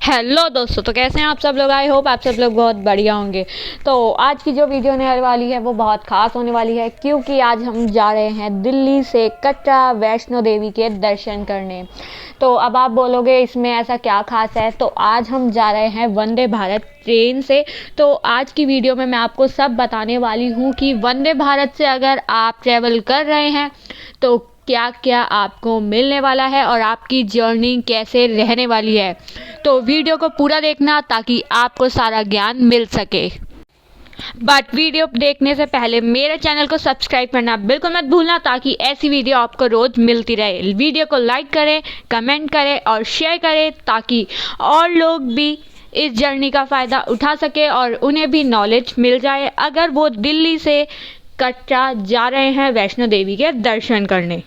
Hello दोस्तों, तो कैसे हैं आप सब लोग। आई होप आप सब लोग बहुत बढ़िया होंगे। तो आज की जो वीडियो होने वाली है वो बहुत ख़ास होने वाली है, क्योंकि आज हम जा रहे हैं दिल्ली से कटरा वैष्णो देवी के दर्शन करने। तो अब आप बोलोगे इसमें ऐसा क्या खास है। तो आज हम जा रहे हैं वंदे भारत ट्रेन से। तो आज की वीडियो में मैं आपको सब बताने वाली हूँ कि वंदे भारत से अगर आप ट्रैवल कर रहे हैं तो क्या क्या आपको मिलने वाला है और आपकी जर्नी कैसे रहने वाली है। तो वीडियो को पूरा देखना ताकि आपको सारा ज्ञान मिल सके। बट वीडियो देखने से पहले मेरे चैनल को सब्सक्राइब करना बिल्कुल मत भूलना, ताकि ऐसी वीडियो आपको रोज़ मिलती रहे। वीडियो को लाइक करें, कमेंट करें और शेयर करें, ताकि और लोग भी इस जर्नी का फ़ायदा उठा सके और उन्हें भी नॉलेज मिल जाए अगर वो दिल्ली से कटरा जा रहे हैं वैष्णो देवी के दर्शन करने।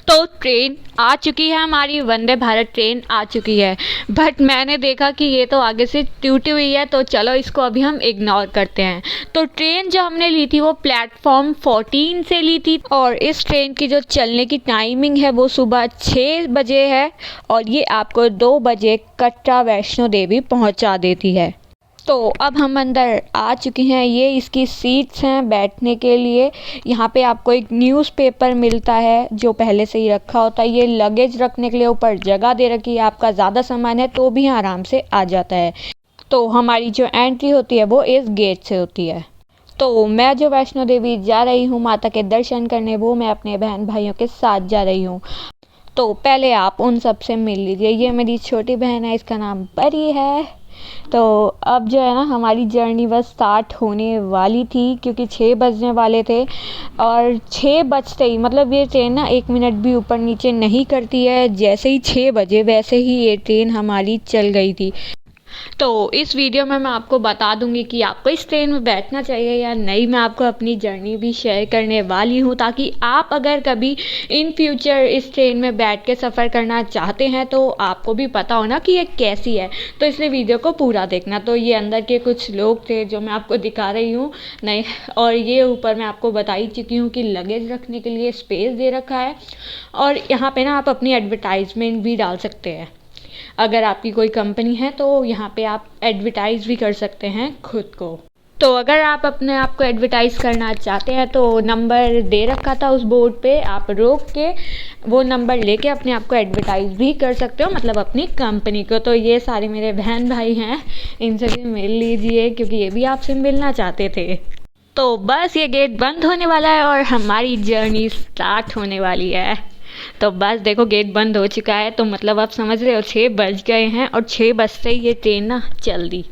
तो ट्रेन आ चुकी है, हमारी वंदे भारत ट्रेन आ चुकी है। बट मैंने देखा कि ये तो आगे से टूटी हुई है, तो चलो इसको अभी हम इग्नोर करते हैं। तो ट्रेन जो हमने ली थी वो प्लेटफॉर्म 14 से ली थी, और इस ट्रेन की जो चलने की टाइमिंग है वो सुबह 6 बजे है, और ये आपको 2 बजे कटरा वैष्णो देवी पहुंचा देती है। तो अब हम अंदर आ चुके हैं। ये इसकी सीट्स हैं बैठने के लिए। यहाँ पे आपको एक न्यूज़पेपर मिलता है जो पहले से ही रखा होता है। ये लगेज रखने के लिए ऊपर जगह दे रखी है। आपका ज़्यादा सामान है तो भी आराम से आ जाता है। तो हमारी जो एंट्री होती है वो इस गेट से होती है। तो मैं जो वैष्णो देवी जा रही हूँ माता के दर्शन करने, वो मैं अपने बहन भाइयों के साथ जा रही हूँ। तो पहले आप उन सब से मिल लीजिए। ये मेरी छोटी बहन है, इसका नाम परी है। तो अब जो है ना, हमारी जर्नी बस स्टार्ट होने वाली थी, क्योंकि 6 बजने वाले थे। और 6 बजते ही, मतलब ये ट्रेन ना 1 मिनट भी ऊपर नीचे नहीं करती है। जैसे ही 6 बजे वैसे ही ये ट्रेन हमारी चल गई थी। तो इस वीडियो में मैं आपको बता दूंगी कि आपको इस ट्रेन में बैठना चाहिए या नहीं। मैं आपको अपनी जर्नी भी शेयर करने वाली हूँ, ताकि आप अगर कभी इन फ्यूचर इस ट्रेन में बैठ के सफ़र करना चाहते हैं तो आपको भी पता हो ना कि ये कैसी है। तो इसलिए वीडियो को पूरा देखना। तो ये अंदर के कुछ लोग थे जो मैं आपको दिखा रही हूँ नहीं, और ये ऊपर मैं आपको बता ही चुकी हूँ कि लगेज रखने के लिए स्पेस दे रखा है, और यहाँ पे ना आप अपनी एडवर्टाइजमेंट भी डाल सकते हैं। अगर आपकी कोई कंपनी है तो यहाँ पे आप एडवर्टाइज़ भी कर सकते हैं खुद को। तो अगर आप अपने आप को एडवर्टाइज़ करना चाहते हैं तो नंबर दे रखा था उस बोर्ड पे, आप रोक के वो नंबर लेके अपने आप को एडवर्टाइज़ भी कर सकते हो, मतलब अपनी कंपनी को। तो ये सारे मेरे बहन भाई हैं, इनसे भी मिल लीजिए क्योंकि ये भी आपसे मिलना चाहते थे। तो बस ये गेट बंद होने वाला है और हमारी जर्नी स्टार्ट होने वाली है। तो बस देखो, गेट बंद हो चुका है, तो मतलब आप समझ रहे हो 6 बज गए हैं, और 6 बजते ही ये ट्रेन ना चल दी।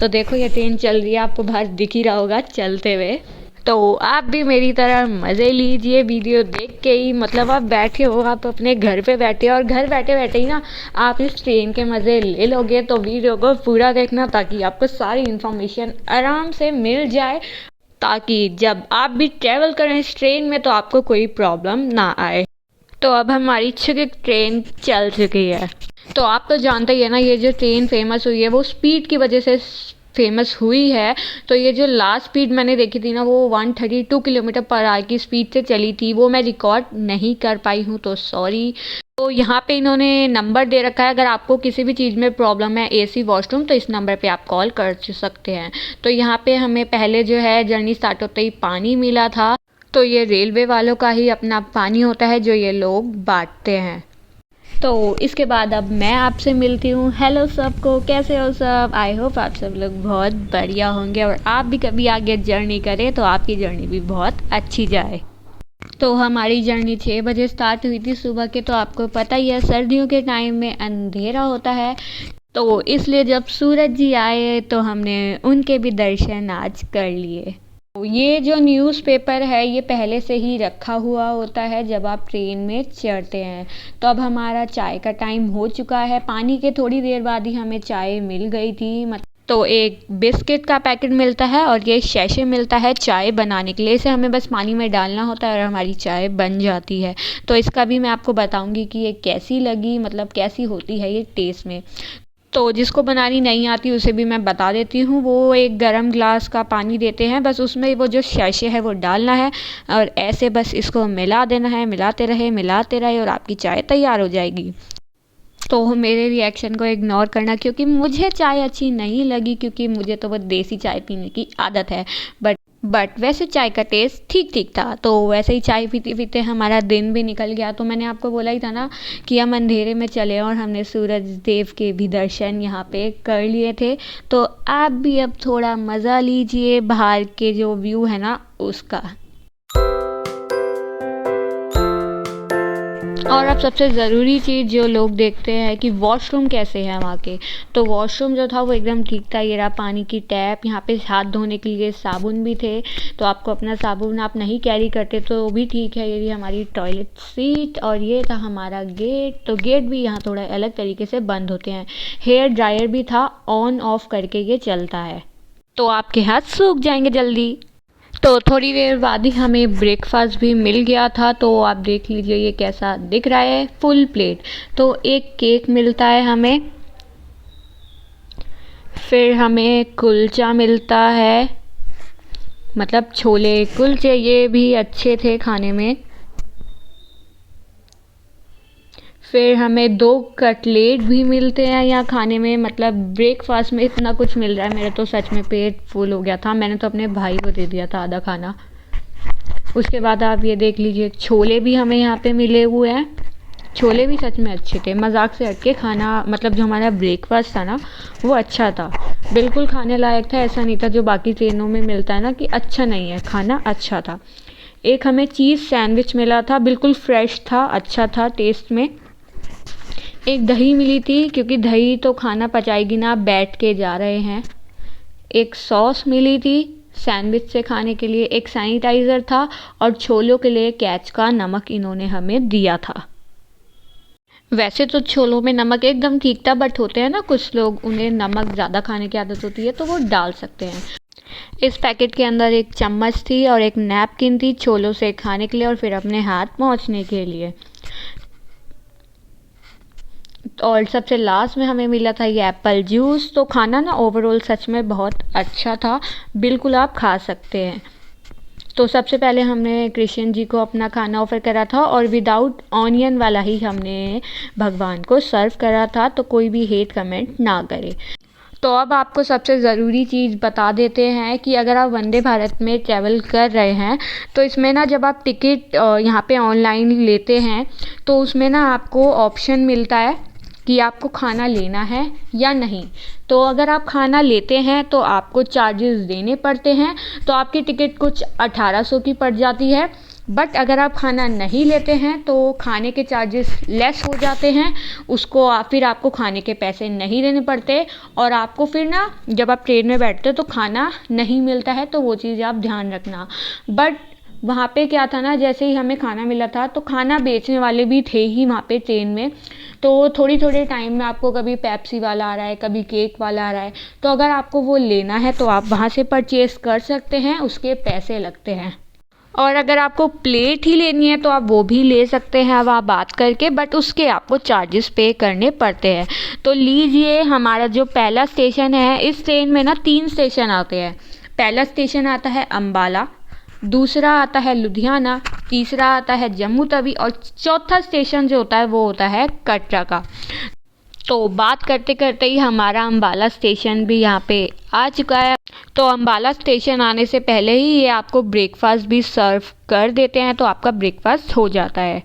तो देखो ये ट्रेन चल रही है, आपको बाहर दिख ही रहा होगा चलते हुए। तो आप भी मेरी तरह मज़े लीजिए वीडियो देख के ही। मतलब आप बैठे हो, आप अपने घर पे बैठे हो, और घर बैठे बैठे ही ना आप इस ट्रेन के मज़े ले लोगे। तो वीडियो को पूरा देखना ताकि आपको सारी इन्फॉर्मेशन आराम से मिल जाए, ताकि जब आप भी ट्रैवल करें इस ट्रेन में तो आपको कोई प्रॉब्लम ना आए। तो अब हमारी ट्रेन चल चुकी है। तो आप तो जानते ही है ना, ये जो ट्रेन फेमस हुई है वो स्पीड की वजह से फेमस हुई है। तो ये जो लास्ट स्पीड मैंने देखी थी ना, वो 132 किलोमीटर पर आवर की स्पीड से चली थी। वो मैं रिकॉर्ड नहीं कर पाई हूँ, तो सॉरी। तो यहाँ पे इन्होंने नंबर दे रखा है, अगर आपको किसी भी चीज़ में प्रॉब्लम है, एसी वॉशरूम, तो इस नंबर पे आप कॉल कर सकते हैं। तो यहाँ पे हमें पहले जो है जर्नी स्टार्ट होते ही पानी मिला था। तो ये रेलवे वालों का ही अपना पानी होता है जो ये लोग बांटते हैं। तो इसके बाद अब मैं आपसे मिलती हूँ। हेलो सबको, कैसे हो सब। आई होप आप सब लोग बहुत बढ़िया होंगे, और आप भी कभी आगे जर्नी करें तो आपकी जर्नी भी बहुत अच्छी जाए। तो हमारी जर्नी 6 बजे स्टार्ट हुई थी सुबह के। तो आपको पता ही है सर्दियों के टाइम में अंधेरा होता है, तो इसलिए जब सूरज जी आए तो हमने उनके भी दर्शन आज कर लिए। ये जो न्यूज़पेपर है ये पहले से ही रखा हुआ होता है जब आप ट्रेन में चढ़ते हैं। तो अब हमारा चाय का टाइम हो चुका है। पानी के थोड़ी देर बाद ही हमें चाय मिल गई थी। तो एक बिस्किट का पैकेट मिलता है और ये शैशे मिलता है चाय बनाने के लिए। इसे हमें बस पानी में डालना होता है और हमारी चाय बन जाती है। तो इसका भी मैं आपको बताऊंगी कि ये कैसी लगी, मतलब कैसी होती है ये टेस्ट में। तो जिसको बनानी नहीं आती उसे भी मैं बता देती हूँ। वो एक गरम ग्लास का पानी देते हैं, बस उसमें वो जो शैशे है वो डालना है, और ऐसे बस इसको मिला देना है। मिलाते रहे और आपकी चाय तैयार हो जाएगी। तो मेरे रिएक्शन को इग्नोर करना, क्योंकि मुझे चाय अच्छी नहीं लगी, क्योंकि मुझे तो बस देसी चाय पीने की आदत है। बट वैसे चाय का टेस्ट ठीक ठीक था। तो वैसे ही चाय पीते पीते हमारा दिन भी निकल गया। तो मैंने आपको बोला ही था ना कि हम अंधेरे में चले, और हमने सूरज देव के भी दर्शन यहाँ पे कर लिए थे। तो आप भी अब थोड़ा मज़ा लीजिए बाहर के जो व्यू है ना उसका। और अब सबसे ज़रूरी चीज़ जो लोग देखते हैं कि वॉशरूम कैसे हैं वहाँ के। तो वॉशरूम जो था वो एकदम ठीक था। ये रहा पानी की टैप, यहाँ पे हाथ धोने के लिए साबुन भी थे। तो आपको अपना साबुन आप नहीं कैरी करते तो भी ठीक है। ये भी हमारी टॉयलेट सीट, और ये था हमारा गेट। तो गेट भी यहाँ थोड़ा अलग तरीके से बंद होते हैं। हेयर ड्रायर भी था, ऑन ऑफ करके ये चलता है, तो आपके हाथ सूख जाएंगे जल्दी। तो थोड़ी देर बाद ही हमें ब्रेकफास्ट भी मिल गया था। तो आप देख लीजिए ये कैसा दिख रहा है, फुल प्लेट। तो एक केक मिलता है हमें, फिर हमें कुलचा मिलता है, मतलब छोले कुलचे, ये भी अच्छे थे खाने में। फिर हमें 2 कटलेट भी मिलते हैं यहाँ खाने में। मतलब ब्रेकफास्ट में इतना कुछ मिल रहा है, मेरा तो सच में पेट फुल हो गया था। मैंने तो अपने भाई को दे दिया था आधा खाना। उसके बाद आप ये देख लीजिए छोले भी हमें यहाँ पे मिले हुए हैं। छोले भी सच में अच्छे थे, मजाक से हट के खाना, मतलब जो हमारा ब्रेकफास्ट था ना वो अच्छा था, बिल्कुल खाने लायक था। ऐसा नहीं था जो बाकी ट्रेनों में मिलता है ना कि अच्छा नहीं है, खाना अच्छा था। एक हमें चीज़ सैंडविच मिला था, बिल्कुल फ्रेश था, अच्छा था टेस्ट में। एक दही मिली थी, क्योंकि दही तो खाना पचाएगी ना, आप बैठ के जा रहे हैं। एक सॉस मिली थी सैंडविच से खाने के लिए। एक सैनिटाइज़र था, और छोलों के लिए कैच का नमक इन्होंने हमें दिया था। वैसे तो छोलों में नमक एकदम ठीक था, बट होते हैं ना कुछ लोग, उन्हें नमक ज़्यादा खाने की आदत होती है, तो वो डाल सकते हैं। इस पैकेट के अंदर एक चम्मच थी और एक नैपकिन थी छोलों से खाने के लिए, और फिर अपने हाथ पहुँचने के लिए। और सबसे लास्ट में हमें मिला था ये एप्पल जूस। तो खाना ना ओवरऑल सच में बहुत अच्छा था, बिल्कुल आप खा सकते हैं। तो सबसे पहले हमने कृष्ण जी को अपना खाना ऑफ़र करा था, और विदाउट ऑनियन वाला ही हमने भगवान को सर्व करा था। तो कोई भी हेट कमेंट ना करे। तो अब आपको सबसे ज़रूरी चीज़ बता देते हैं कि अगर आप वंदे भारत में ट्रैवल कर रहे हैं, तो इसमें ना जब आप टिकट यहाँ पे ऑनलाइन लेते हैं, तो उसमें ना आपको ऑप्शन मिलता है कि आपको खाना लेना है या नहीं। तो अगर आप खाना लेते हैं तो आपको चार्जेस देने पड़ते हैं। तो आपकी टिकट कुछ 1800 की पड़ जाती है। बट अगर आप खाना नहीं लेते हैं तो खाने के चार्जेस लेस हो जाते हैं। फिर आपको खाने के पैसे नहीं देने पड़ते, और आपको फिर ना जब आप ट्रेन में बैठते हो तो खाना नहीं मिलता है। तो वो चीज़ आप ध्यान रखना। बट वहाँ पे क्या था ना, जैसे ही हमें खाना मिला था तो खाना बेचने वाले भी थे ही वहाँ पे ट्रेन में। तो थोड़ी थोड़े टाइम में आपको कभी पेप्सी वाला आ रहा है, कभी केक वाला आ रहा है। तो अगर आपको वो लेना है तो आप वहाँ से परचेज़ कर सकते हैं, उसके पैसे लगते हैं। और अगर आपको प्लेट ही लेनी है तो आप वो भी ले सकते हैं वहाँ बात करके, बट उसके आपको चार्जेस पे करने पड़ते हैं। तो लीजिए, हमारा जो पहला स्टेशन है, इस ट्रेन में ना 3 स्टेशन आते हैं। पहला स्टेशन आता है अम्बाला, दूसरा आता है लुधियाना, तीसरा आता है जम्मू तवी, और चौथा स्टेशन जो होता है वो होता है कटरा का। तो बात करते करते ही हमारा अम्बाला स्टेशन भी यहाँ पे आ चुका है। तो अम्बाला स्टेशन आने से पहले ही ये आपको ब्रेकफास्ट भी सर्व कर देते हैं, तो आपका ब्रेकफास्ट हो जाता है।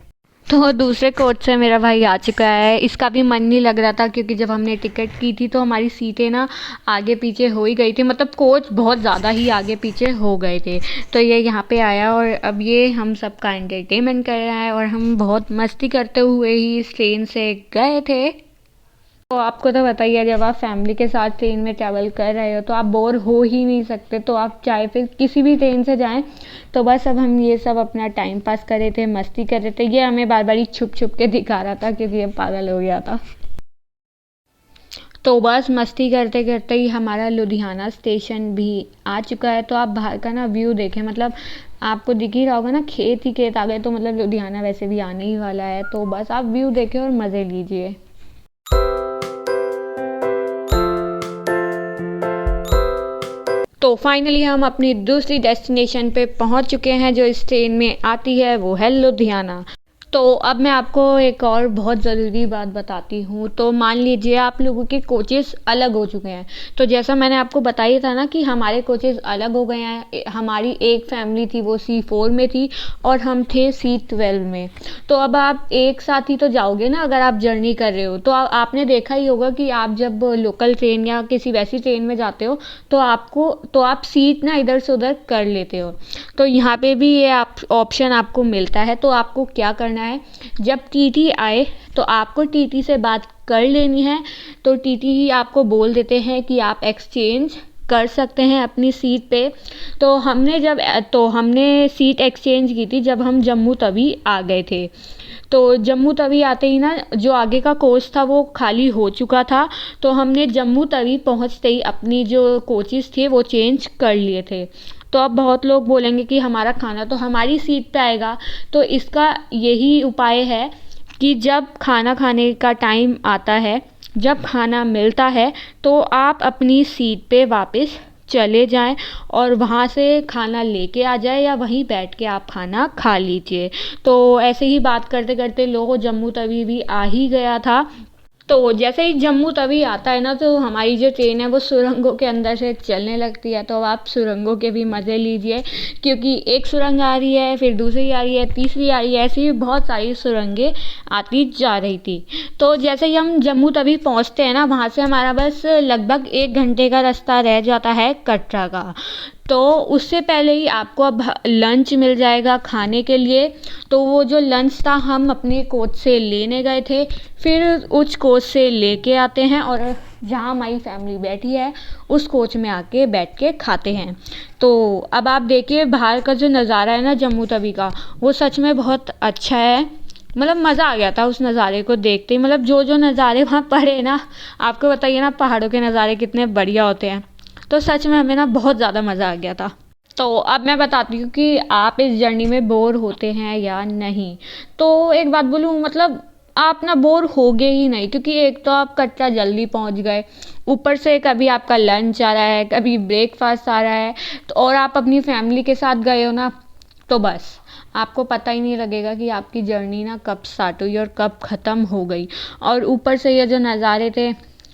तो दूसरे कोच से मेरा भाई आ चुका है। इसका भी मन नहीं लग रहा था, क्योंकि जब हमने टिकट की थी तो हमारी सीटें ना आगे पीछे हो ही गई थी, मतलब कोच बहुत ज़्यादा ही आगे पीछे हो गए थे। तो ये यहाँ पे आया, और अब ये हम सबका एंटरटेनमेंट कर रहा है, और हम बहुत मस्ती करते हुए ही इस ट्रेन से गए थे। तो आपको तो बताइए, जब आप फैमिली के साथ ट्रेन में ट्रैवल कर रहे हो तो आप बोर हो ही नहीं सकते। तो आप चाहे फिर किसी भी ट्रेन से जाएं। तो बस अब हम ये सब अपना टाइम पास कर रहे थे, मस्ती कर रहे थे। ये हमें बार बार छुप छुप के दिखा रहा था, क्योंकि ये पागल हो गया था। तो बस मस्ती करते करते ही हमारा लुधियाना स्टेशन भी आ चुका है। तो आप बाहर का ना व्यू देखें, मतलब आपको दिख ही रहा होगा ना, खेत ही खेत आ गए। तो मतलब लुधियाना वैसे भी आने ही वाला है। तो बस आप व्यू देखें और मज़े लीजिए। तो फाइनली हम अपनी दूसरी डेस्टिनेशन पे पहुंच चुके हैं जो इस ट्रेन में आती है, वो है लुधियाना। तो अब मैं आपको एक और बहुत ज़रूरी बात बताती हूँ। तो मान लीजिए आप लोगों के कोचेस अलग हो चुके हैं। तो जैसा मैंने आपको बताया था ना कि हमारे कोचेस अलग हो गए हैं। हमारी एक फैमिली थी वो C4 में थी और हम थे C12 में। तो अब आप एक साथ ही तो जाओगे ना अगर आप जर्नी कर रहे हो। तो आपने देखा ही होगा कि आप जब लोकल ट्रेन या किसी वैसी ट्रेन में जाते हो तो आप सीट ना इधर से उधर कर लेते हो। तो यहाँ पे भी ये ऑप्शन आपको मिलता है। तो आपको क्या करना है, जब टीटी आए तो आपको टीटी से बात कर लेनी है। तो टीटी ही आपको बोल देते हैं कि आप एक्सचेंज कर सकते हैं अपनी सीट पे। तो हमने सीट एक्सचेंज की थी जब हम जम्मू तवी आ गए थे। तो जम्मू तवी आते ही ना जो आगे का कोच था वो खाली हो चुका था। तो हमने जम्मू तवी पहुंचते ही अपनी जो कोचेस थे वो चेंज कर लिए थे। तो अब बहुत लोग बोलेंगे कि हमारा खाना तो हमारी सीट पे आएगा। तो इसका यही उपाय है कि जब खाना खाने का टाइम आता है, जब खाना मिलता है तो आप अपनी सीट पे वापस चले जाएं और वहाँ से खाना लेके आ जाए या वहीं बैठ के आप खाना खा लीजिए। तो ऐसे ही बात करते करते लोगों जम्मू तवी भी आ ही गया था। तो जैसे ही जम्मू तवी आता है ना तो हमारी जो ट्रेन है वो सुरंगों के अंदर से चलने लगती है। तो आप सुरंगों के भी मज़े लीजिए, क्योंकि एक सुरंग आ रही है, फिर दूसरी आ रही है, तीसरी आ रही है, ऐसे ही बहुत सारी सुरंगें आती जा रही थी। तो जैसे ही हम जम्मू तवी पहुंचते हैं ना, वहाँ से हमारा बस लगभग 1 घंटे का रास्ता रह जाता है कटरा का। तो उससे पहले ही आपको अब लंच मिल जाएगा खाने के लिए। तो वो जो लंच था हम अपने कोच से लेने गए थे, फिर उस कोच से लेके आते हैं और जहाँ हमारी फैमिली बैठी है उस कोच में आके बैठ के खाते हैं। तो अब आप देखिए बाहर का जो नज़ारा है ना जम्मू तवी का, वो सच में बहुत अच्छा है। मतलब मज़ा आ गया था उस नज़ारे को देखते ही। मतलब जो नज़ारे वहाँ पड़े ना, आपको बताइए ना पहाड़ों के नज़ारे कितने बढ़िया होते हैं। तो सच में हमें ना बहुत ज़्यादा मज़ा आ गया था। तो अब मैं बताती हूँ कि आप इस जर्नी में बोर होते हैं या नहीं। तो एक बात बोलूँ, मतलब आप ना बोर होगे ही नहीं, क्योंकि एक तो आप कटरा जल्दी पहुँच गए, ऊपर से कभी आपका लंच आ रहा है, कभी ब्रेकफास्ट आ रहा है, तो और आप अपनी फैमिली के साथ गए हो ना, तो बस आपको पता ही नहीं लगेगा कि आपकी जर्नी ना कब स्टार्ट हुई और कब ख़त्म हो गई। और ऊपर से ये जो नज़ारे थे,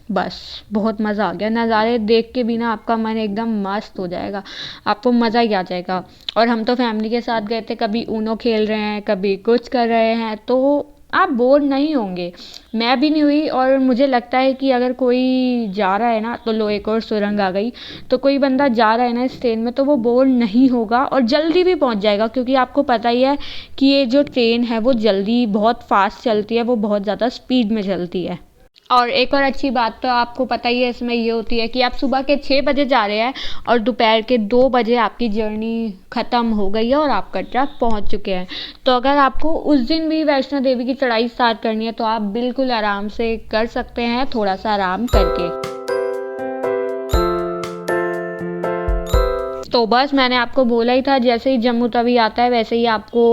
बस बहुत मज़ा आ गया। नज़ारे देख के भी ना आपका मन एकदम मस्त हो जाएगा, आपको मज़ा ही आ जाएगा। और हम तो फैमिली के साथ गए थे, कभी ऊनो खेल रहे हैं, कभी कुछ कर रहे हैं, तो आप बोर नहीं होंगे। मैं भी नहीं हुई। और मुझे लगता है कि अगर कोई जा रहा है ना, तो लो एक और सुरंग आ गई, तो कोई बंदा जा रहा है ना इस ट्रेन में तो वो बोर नहीं होगा और जल्दी भी पहुंच जाएगा। क्योंकि आपको पता ही है कि ये जो ट्रेन है वो जल्दी बहुत फास्ट चलती है, वो बहुत ज़्यादा स्पीड में चलती है। और एक और अच्छी बात तो आपको पता ही है इसमें ये होती है कि आप सुबह के 6 बजे जा रहे हैं और दोपहर के 2 बजे आपकी जर्नी ख़त्म हो गई है और आप कटरा पहुंच चुके हैं। तो अगर आपको उस दिन भी वैष्णो देवी की चढ़ाई स्टार्ट करनी है तो आप बिल्कुल आराम से कर सकते हैं, थोड़ा सा आराम करके। तो बस मैंने आपको बोला ही था, जैसे ही जम्मू तवी आता है वैसे ही आपको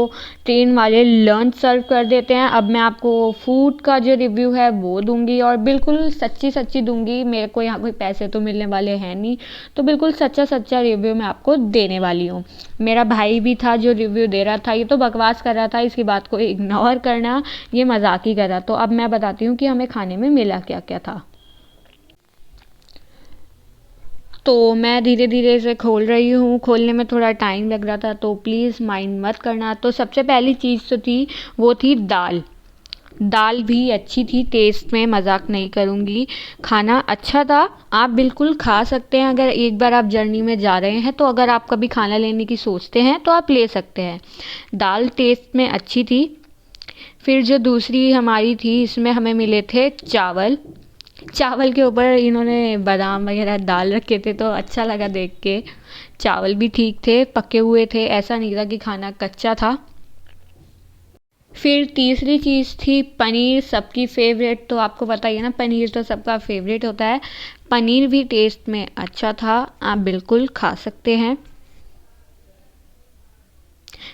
ट्रेन वाले लंच सर्व कर देते हैं। अब मैं आपको फूड का जो रिव्यू है वो दूंगी और बिल्कुल सच्ची सच्ची दूंगी। मेरे को यहाँ कोई पैसे तो मिलने वाले हैं नहीं, तो बिल्कुल सच्चा सच्चा रिव्यू मैं आपको देने वाली हूँ। मेरा भाई भी था जो रिव्यू दे रहा था, ये तो बकवास कर रहा था, इसकी बात को इग्नोर करना, ये मजाक ही कर रहा। तो अब मैं बताती हूँ कि हमें खाने में मिला क्या क्या था। तो मैं धीरे धीरे इसे खोल रही हूँ, खोलने में थोड़ा टाइम लग रहा था, तो प्लीज़ माइंड मत करना। तो सबसे पहली चीज़ तो थी वो थी दाल। दाल भी अच्छी थी, टेस्ट में मजाक नहीं करूँगी, खाना अच्छा था। आप बिल्कुल खा सकते हैं अगर एक बार आप जर्नी में जा रहे हैं। तो अगर आप कभी खाना लेने की सोचते हैं तो आप ले सकते हैं। दाल टेस्ट में अच्छी थी। फिर जो दूसरी हमारी थी, इसमें हमें मिले थे चावल। चावल के ऊपर इन्होंने बादाम वगैरह डाल रखे थे, तो अच्छा लगा देख के। चावल भी ठीक थे, पके हुए थे, ऐसा नहीं था कि खाना कच्चा था। फिर तीसरी चीज़ थी पनीर, सबकी फेवरेट। तो आपको पता ही है ना, पनीर तो सबका फेवरेट होता है। पनीर भी टेस्ट में अच्छा था, आप बिल्कुल खा सकते हैं।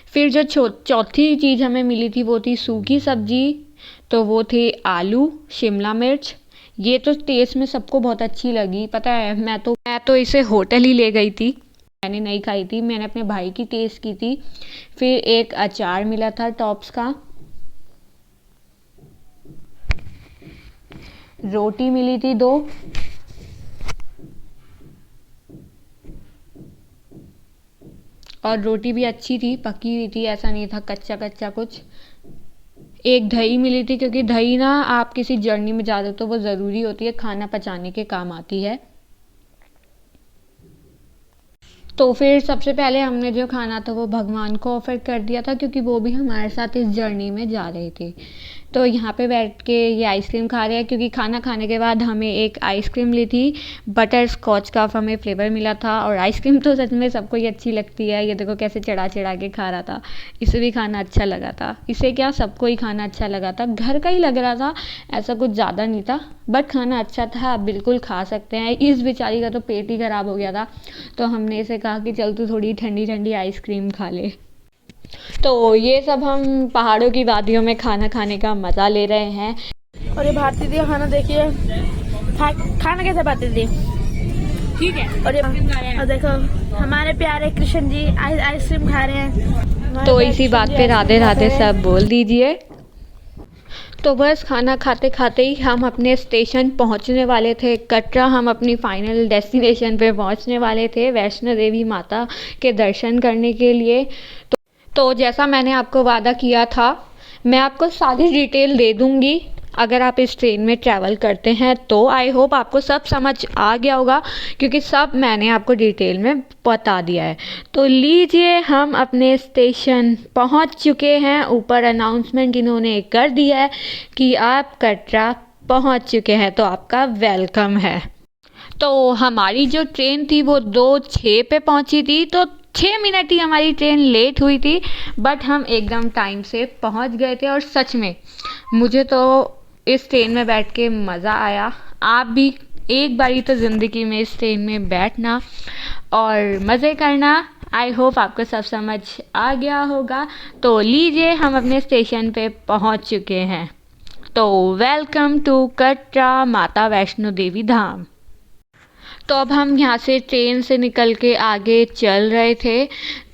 फिर जो चौथी चीज़ हमें मिली थी वो थी सूखी सब्जी। तो वो थे आलू, शिमला मिर्च। ये तो टेस्ट में सबको बहुत अच्छी लगी। पता है, मैं तो इसे होटल ही ले गई थी, मैंने नहीं खाई थी, मैंने अपने भाई की टेस्ट की थी। फिर एक अचार मिला था टॉप्स का। रोटी मिली थी 2, और रोटी भी अच्छी थी, पकी हुई थी, ऐसा नहीं था कच्चा कच्चा कुछ। एक दही मिली थी, क्योंकि दही ना आप किसी जर्नी में जा रहे हो तो वो ज़रूरी होती है, खाना पचाने के काम आती है। तो फिर सबसे पहले हमने जो खाना था वो भगवान को ऑफ़र कर दिया था, क्योंकि वो भी हमारे साथ इस जर्नी में जा रहे थे। तो यहाँ पे बैठ के ये आइसक्रीम खा रहे हैं, क्योंकि खाना खाने के बाद हमें एक आइसक्रीम ली थी, बटर स्कॉच का हमें फ्लेवर मिला था। और आइसक्रीम तो सच में सबको ही अच्छी लगती है। ये देखो कैसे चढ़ा चढ़ा के खा रहा था, इसे भी खाना अच्छा लगा था। इसे क्या, सबको ही खाना अच्छा लगा था, घर का ही लग रहा था, ऐसा कुछ ज़्यादा नहीं था, बट खाना अच्छा था, आप बिल्कुल खा सकते हैं। इस बेचारी का तो पेट ही ख़राब हो गया था, तो हमने इसे कहा कि चल तू थोड़ी ठंडी ठंडी आइसक्रीम खा ले। तो ये सब हम पहाड़ों की वादियों में खाना खाने का मज़ा ले रहे हैं। और ये भारती दी खाना देखिए, खाना कैसे भारती दी, ठीक है। और देखो हमारे प्यारे कृष्ण जी आइसक्रीम खा रहे हैं। तो इसी बात पे राधे राधे सब बोल दीजिए। तो बस खाना खाते खाते ही हम अपने स्टेशन पहुंचने वाले थे, कटरा। हम अपनी फाइनल डेस्टिनेशन पे पहुंचने वाले थे, वैष्णो देवी माता के दर्शन करने के लिए। तो जैसा मैंने आपको वादा किया था, मैं आपको सारी डिटेल दे दूंगी अगर आप इस ट्रेन में ट्रैवल करते हैं तो। आई होप आपको सब समझ आ गया होगा, क्योंकि सब मैंने आपको डिटेल में बता दिया है। तो लीजिए, हम अपने स्टेशन पहुंच चुके हैं। ऊपर अनाउंसमेंट इन्होंने कर दिया है कि आप कटरा पहुंच चुके हैं, तो आपका वेलकम है। तो हमारी जो ट्रेन थी वो 2:06 पे पहुंची थी, तो 6 मिनट ही हमारी ट्रेन लेट हुई थी, बट हम एकदम टाइम से पहुंच गए थे। और सच में मुझे तो इस ट्रेन में बैठ के मज़ा आया। आप भी एक बारी तो ज़िंदगी में इस ट्रेन में बैठना और मज़े करना। आई होप आपको सब समझ आ गया होगा। तो लीजिए, हम अपने स्टेशन पे पहुंच चुके हैं। तो वेलकम टू कटरा माता वैष्णो देवी धाम। तो अब हम यहाँ से ट्रेन से निकल के आगे चल रहे थे।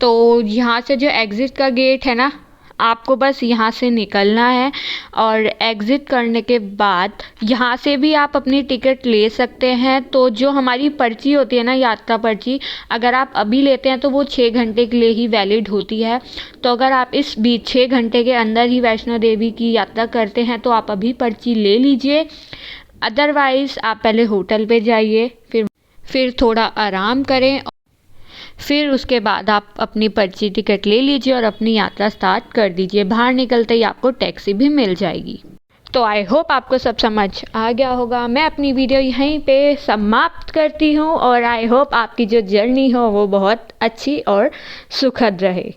तो यहाँ से जो एग्ज़िट का गेट है ना, आपको बस यहाँ से निकलना है, और एग्ज़िट करने के बाद यहाँ से भी आप अपनी टिकट ले सकते हैं। तो जो हमारी पर्ची होती है ना, यात्रा पर्ची, अगर आप अभी लेते हैं तो वो 6 घंटे के लिए ही वैलिड होती है। तो अगर आप इस बीच 6 घंटे के अंदर ही वैष्णो देवी की यात्रा करते हैं तो आप अभी पर्ची ले लीजिए। अदरवाइज़ आप पहले होटल पे जाइए, फिर थोड़ा आराम करें, फिर उसके बाद आप अपनी पर्ची टिकट ले लीजिए और अपनी यात्रा स्टार्ट कर दीजिए। बाहर निकलते ही आपको टैक्सी भी मिल जाएगी। तो आई होप आपको सब समझ आ गया होगा। मैं अपनी वीडियो यहीं पे समाप्त करती हूँ, और आई होप आपकी जो जर्नी हो वो बहुत अच्छी और सुखद रहे।